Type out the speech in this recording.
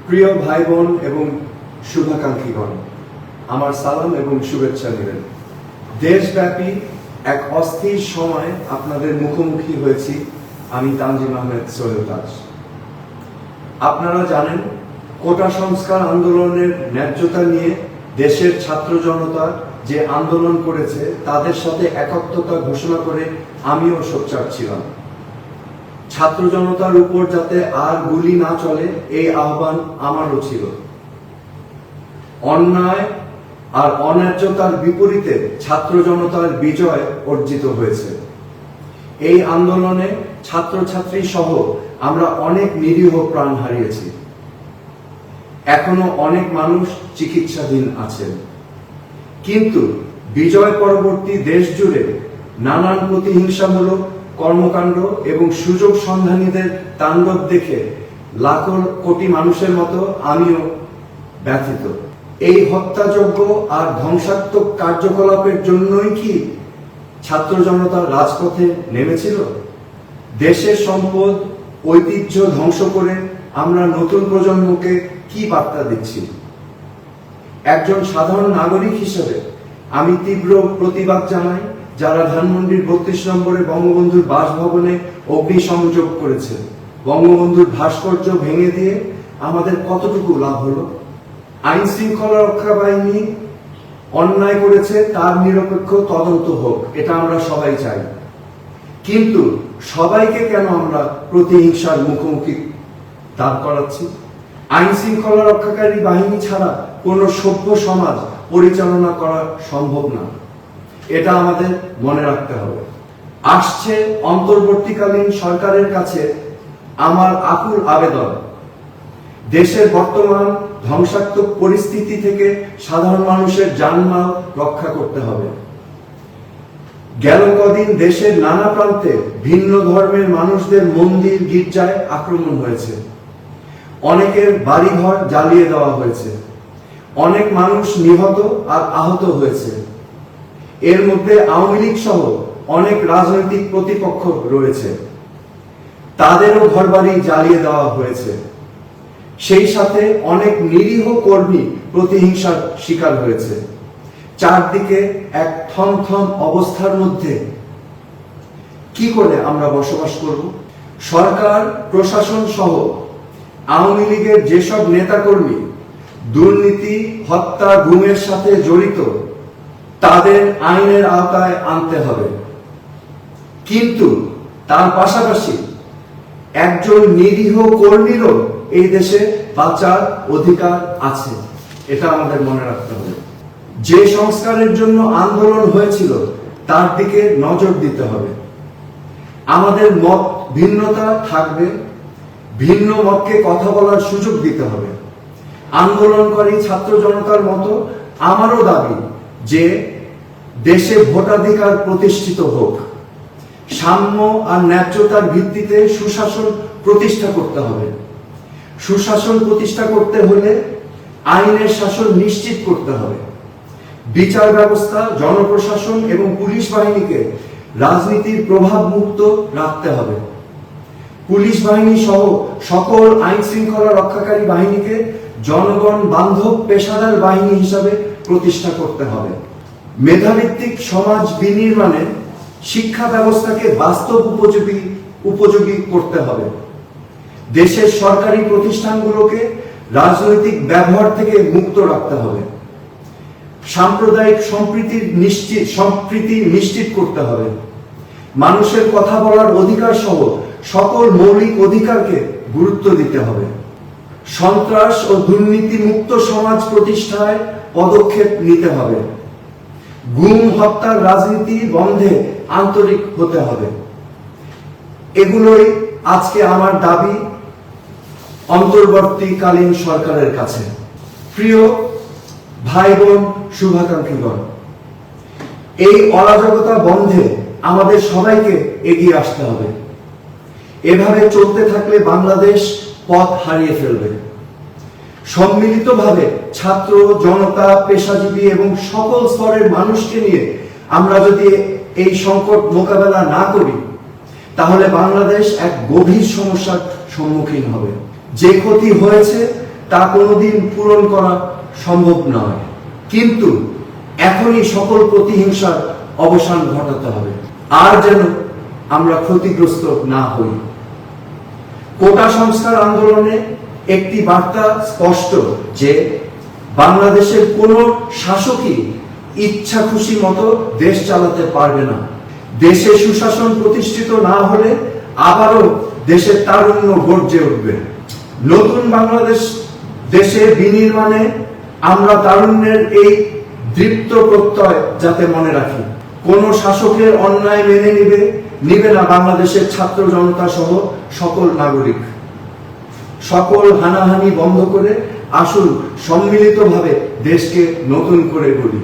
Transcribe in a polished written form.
প্রিয় ভাই বোন এবং শুভাকাঙ্ক্ষীগণ, আমার সালাম এবং শুভেচ্ছা নেবেন। দেশব্যাপী এক অস্থির সময় আপনাদের মুখোমুখি হয়েছি আমি তানজিম আহমেদ সোহেল দাস। আপনারা জানেন, কোটা সংস্কার আন্দোলনের ন্যায্যতা নিয়ে দেশের ছাত্র জনতা যে আন্দোলন করেছে তাদের সাথে একাত্মতা ঘোষণা করে আমিও সোচ্চার ছিলাম। ছাত্র জনতার উপর যাতে আর গুলি না চলে এই আহ্বান আমারও ছিল। অন্যায় আর অন্যায্যতার বিপরীতে ছাত্র জনতার বিজয় অর্জিত হয়েছে। এই আন্দোলনে ছাত্রছাত্রী সহ আমরা অনেক নিরীহ প্রাণ হারিয়েছি। এখনো অনেক মানুষ চিকিৎসাধীন আছেন। কিন্তু বিজয় পরবর্তী দেশ জুড়ে নানান প্রতিহিংসামূলক কর্মকাণ্ড এবং সুযোগ সন্ধানীদের তাণ্ডব দেখে লাখো কোটি মানুষের মতো আমিও ব্যথিত। এই হত্যাযজ্ঞ আর ধ্বংসাত্মক কার্যকলাপের জন্যই কি ছাত্র জনতা রাজপথে নেমেছিল? দেশের সম্পদ ঐতিহ্য ধ্বংস করে আমরা নতুন প্রজন্মকে কি বার্তা দিচ্ছি? একজন সাধারণ নাগরিক হিসেবে আমি তীব্র প্রতিবাদ জানাই যারা ধানমন্ডির 32 নম্বরে বঙ্গবন্ধুর বাসভবনে অগ্নিসংযোগ করেছে। বঙ্গবন্ধুর ভাস্কর্য ভেঙে দিয়ে আমাদের কতটুকু লাভ হলো? আইন শৃঙ্খলা রক্ষা বাহিনী অন্যায় করেছে, তার নিরপেক্ষ তদন্ত হোক, এটা আমরা সবাই চাই। কিন্তু সবাইকে কেন আমরা প্রতিহিংসার মুখোমুখি দাঁড় করাচ্ছি? আইন শৃঙ্খলা রক্ষাকারী বাহিনী ছাড়া কোনো সভ্য সমাজ পরিচালনা করা সম্ভব না, এটা আমাদের মনে রাখতে হবে। আসছে অন্তর্বর্তীকালীন সরকারের কাছে আমার আকুল আবেদন, দেশের বর্তমান ধ্বংসাত্মক পরিস্থিতি থেকে সাধারণ মানুষের জানমাল রক্ষা করতে হবে। গেল কদিন দেশের নানা প্রান্তে ভিন্ন ধর্মের মানুষদের মন্দির গির্জায় আক্রমণ হয়েছে। অনেকের বাড়িঘর জ্বালিয়ে দেওয়া হয়েছে। অনেক মানুষ নিহত আর আহত হয়েছে। এর মধ্যে আওয়ামী লীগ সহ অনেক রাজনৈতিক প্রতিপক্ষ রয়েছে, তাদেরও ঘরবাড়ি জ্বালিয়ে দেওয়া হয়েছে। সেই সাথে অনেক নিরীহ কর্মী প্রতিহিংসার শিকার হয়েছে। চারদিকে এক থমথম অবস্থার মধ্যে কি করে আমরা বসবাস করব? সরকার প্রশাসন সহ আওয়ামী লীগের যেসব নেতাকর্মী দুর্নীতি, হত্যা, গুমের সাথে জড়িত তাদের আইনের আওতায় আনতে হবে। কিন্তু তার পাশাপাশি একজন নিরীহ কর্মীরও এই দেশে বাঁচার অধিকার আছে, এটা আমাদের মনে রাখতে হবে। যে সংস্কারের জন্য আন্দোলন হয়েছিল তার দিকে নজর দিতে হবে। আমাদের মত ভিন্নতা থাকবে, ভিন্ন মতকে কথা বলার সুযোগ দিতে হবে। আন্দোলনকারী ছাত্র জনতার মতো আমারও দাবি যে দেশে ভোটাধিকার প্রতিষ্ঠিত হোক। সাম্য আর ন্যায্যতার ভিত্তিতে সুশাসন প্রতিষ্ঠা করতে হবে। সুশাসন প্রতিষ্ঠা করতে হলে আইনের শাসন নিশ্চিত করতে হবে। বিচার ব্যবস্থা, জনপ্রশাসন এবং পুলিশ বাহিনীকে রাজনীতির প্রভাব মুক্ত রাখতে হবে। পুলিশ বাহিনী সহ সকল আইন শৃঙ্খলা রক্ষাকারী বাহিনীকে জনগণ বান্ধব পেশাদার বাহিনী হিসাবে প্রতিষ্ঠা করতে হবে। মেধাভিত্তিক সমাজ বিনির্মাণে শিক্ষা ব্যবস্থাকে বাস্তব উপযোগী করতে হবে। দেশের সরকারি প্রতিষ্ঠানগুলোকে রাজনৈতিক ব্যবহার থেকে মুক্ত রাখতে হবে। সাম্প্রদায়িক সম্প্রীতি নিশ্চিত করতে হবে। মানুষের কথা বলার অধিকার সহ সকল মৌলিক অধিকারকে গুরুত্ব দিতে হবে। সন্ত্রাস ও দুর্নীতি মুক্ত সমাজ প্রতিষ্ঠায় পদক্ষেপ নিতে হবে। গুম, হত্যার রাজনীতি বন্ধে আন্তরিক হতে হবে। এগুলোই আজকে আমার দাবি অন্তর্বর্তীকালীন সরকারের কাছে। প্রিয় ভাই বোন শুভাকাঙ্ক্ষীগণ, এই অরাজকতা বন্ধে আমাদের সবাইকে এগিয়ে আসতে হবে। এভাবে চলতে থাকলে বাংলাদেশ পথ হারিয়ে ফেলবে। সম্মিলিতভাবে ছাত্র জনতা, পেশাজীবী এবং সকল স্তরের মানুষকে নিয়ে আমরা যদি এই সংকট মোকাবেলা না করি তাহলে বাংলাদেশ এক গভীর সমস্যার সম্মুখীন হবে। যে ক্ষতি হয়েছে তা কোনোদিন পূরণ করা সম্ভব নয়, কিন্তু এখনই সকল প্রতিহিংসার অবসান ঘটাতে হবে, আর যেন আমরা ক্ষতিগ্রস্ত না হই। কোটা সংস্কার আন্দোলনে একটি বার্তা স্পষ্ট যে বাংলাদেশের কোন শাসকই ইচ্ছা খুশি মতো দেশ চালাতে পারবে না। দেশে সুশাসন প্রতিষ্ঠিত না হলে আবারও দেশের তারুণ্য গর্জে উঠবে। নতুন বাংলাদেশ দেশে বিনির্মাণে আমরা তারুণ্যের এই দৃপ্ত প্রত্যয় যাতে মনে রাখি। কোন শাসকের অন্যায় মেনে নিবে না বাংলাদেশের ছাত্র জনতা সহ সকল নাগরিক। সকল হানাহানি বন্ধ করে আসুন সম্মিলিতভাবে দেশকে নতুন করে গড়ি।